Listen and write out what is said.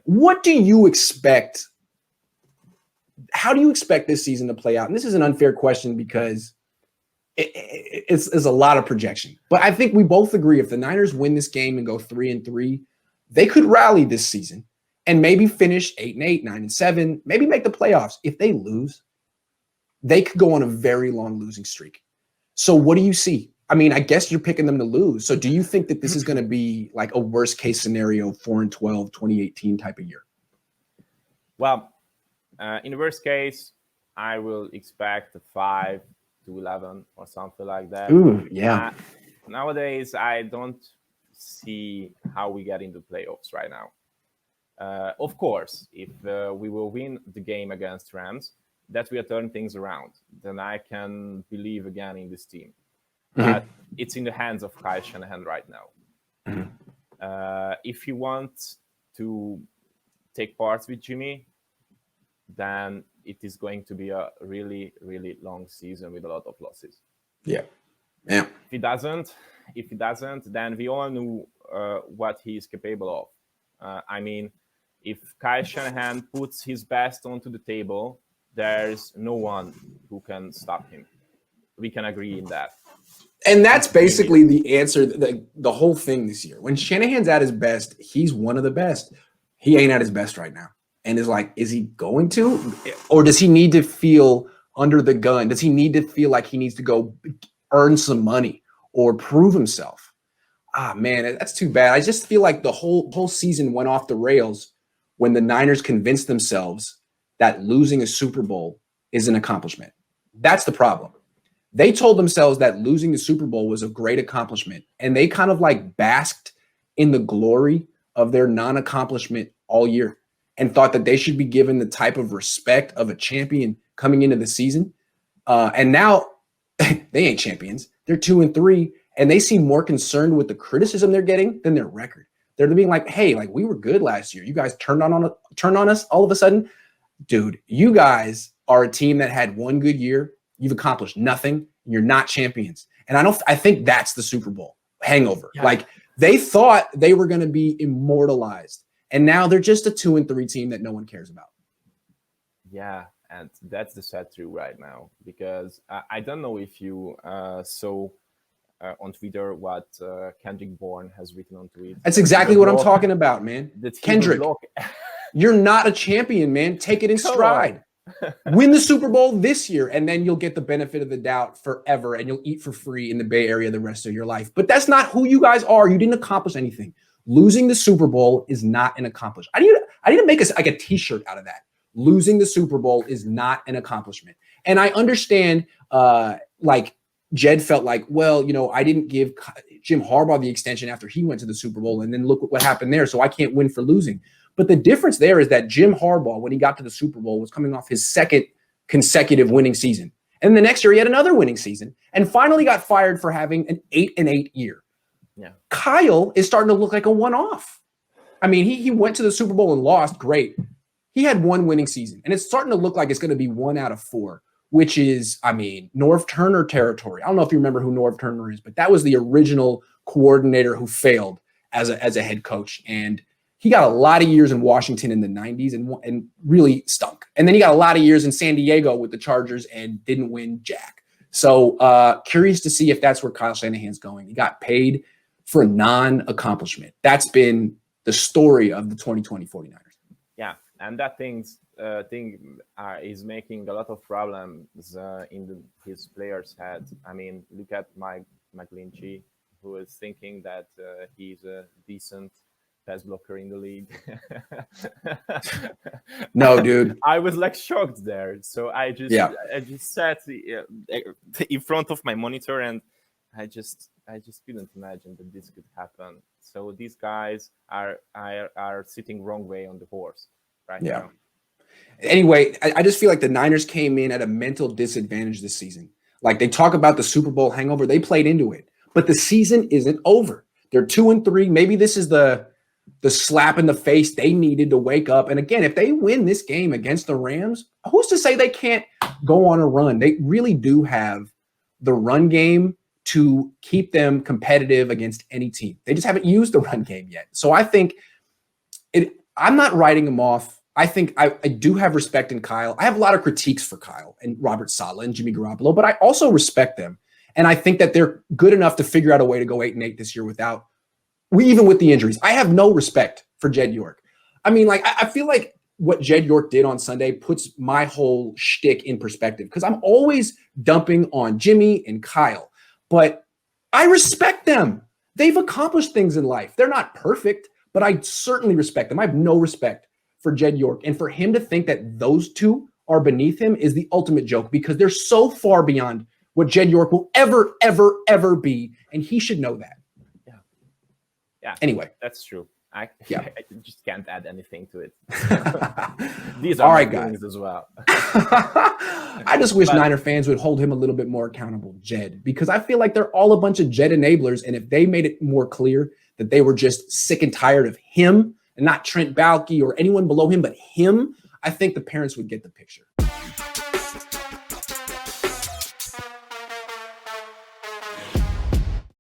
What do you expect? How do you expect this season to play out? And this is an unfair question because it's a lot of projection. But I think we both agree if the Niners win this game and go 3-3, they could rally this season and maybe finish 8-8, 9-7, maybe make the playoffs. If they lose, they could go on a very long losing streak. So what do you see? I mean, I guess you're picking them to lose. So do you think that this is going to be like a worst case scenario, 4-12, 2018 type of year? Well, in the worst case, I will expect a 5-11 or something like that. Ooh, yeah. Nowadays, I don't see how we get into playoffs right now. Of course, if we will win the game against Rams, that will turn things around. Then I can believe again in this team. But it's in the hands of Kyle Shanahan right now. If he wants to take parts with Jimmy, then it is going to be a really, really long season with a lot of losses. Yeah. If he doesn't, then we all knew what he is capable of. I mean, if Kyle Shanahan puts his best onto the table, there's no one who can stop him. We can agree in that. And that's basically the answer, the whole thing this year. When Shanahan's at his best, he's one of the best. He ain't at his best right now. And is like, is he going to? Or does he need to feel under the gun? Does he need to feel like he needs to go earn some money or prove himself? Ah, man, that's too bad. I just feel like the whole season went off the rails when the Niners convinced themselves that losing a Super Bowl is an accomplishment. That's the problem. They told themselves that losing the Super Bowl was a great accomplishment, and they kind of like basked in the glory of their non-accomplishment all year and thought that they should be given the type of respect of a champion coming into the season. And now they ain't champions. They're 2-3, and they seem more concerned with the criticism they're getting than their record. They're being like, hey, like we were good last year. You guys turned on us all of a sudden. Dude, you guys are a team that had one good year. You've accomplished nothing. You're not champions. And I think that's the Super Bowl hangover. Yeah. Like they thought they were going to be immortalized. And now they're just a 2-3 team that no one cares about. Yeah. And that's the sad truth right now, because I don't know if you saw on Twitter what Kendrick Bourne has written on Twitter. That's exactly what I'm talking about, man. Kendrick, you're not a champion, man. Take it in stride. Win the Super Bowl this year, and then you'll get the benefit of the doubt forever, and you'll eat for free in the Bay Area the rest of your life. But that's not who you guys are. You didn't accomplish anything. Losing the Super Bowl is not an accomplishment. I need to make a T-shirt out of that. Losing the Super Bowl is not an accomplishment. And I understand, like Jed felt like, well, you know, I didn't give Jim Harbaugh the extension after he went to the Super Bowl, and then look what happened there. So I can't win for losing. But the difference there is that Jim Harbaugh, when he got to the Super Bowl, was coming off his second consecutive winning season. And the next year he had another winning season and finally got fired for having an 8-8 year. Yeah. Kyle is starting to look like a one-off. I mean, he went to the Super Bowl and lost. Great. He had one winning season, and it's starting to look like it's going to be 1 out of 4, which is, I mean, Norv Turner territory. I don't know if you remember who Norv Turner is, but that was the original coordinator who failed as a head coach. And he got a lot of years in Washington in the 90s and really stunk. And then he got a lot of years in San Diego with the Chargers and didn't win jack. So curious to see if that's where Kyle Shanahan's going. He got paid for non-accomplishment. That's been the story of the 2020 49ers. Yeah, and that thing is making a lot of problems in his players' heads. I mean, look at Mike McGlinchey, who is thinking that he's a decent pass blocker in the league. No, dude. I was like shocked there. So I just sat in front of my monitor and I just couldn't imagine that this could happen. So these guys are sitting wrong way on the horse right now. Anyway, I just feel like the Niners came in at a mental disadvantage this season. Like they talk about the Super Bowl hangover, they played into it, but the season isn't over. They're 2-3. Maybe this is the slap in the face they needed to wake up. And again, if they win this game against the Rams, who's to say they can't go on a run? They really do have the run game to keep them competitive against any team. They just haven't used the run game yet. So I think I'm not writing him off. I think I do have respect in Kyle. I have a lot of critiques for Kyle and Robert Saleh and Jimmy Garoppolo, but I also respect them. And I think that they're good enough to figure out a way to go 8-8 this year even with the injuries. I have no respect for Jed York. I mean, like, I feel like what Jed York did on Sunday puts my whole shtick in perspective because I'm always dumping on Jimmy and Kyle, but I respect them. They've accomplished things in life. They're not perfect, but I certainly respect them. I have no respect for Jed York. And for him to think that those two are beneath him is the ultimate joke because they're so far beyond what Jed York will ever, ever, ever be. And he should know that. Yeah. Anyway. That's true. I just can't add anything to it. These All are right, my guys. feelings as well. I just wish Niner fans would hold him a little bit more accountable, Jed, because I feel like they're all a bunch of Jed enablers. And if they made it more clear that they were just sick and tired of him and not Trent Baalke or anyone below him, but him, I think the parents would get the picture.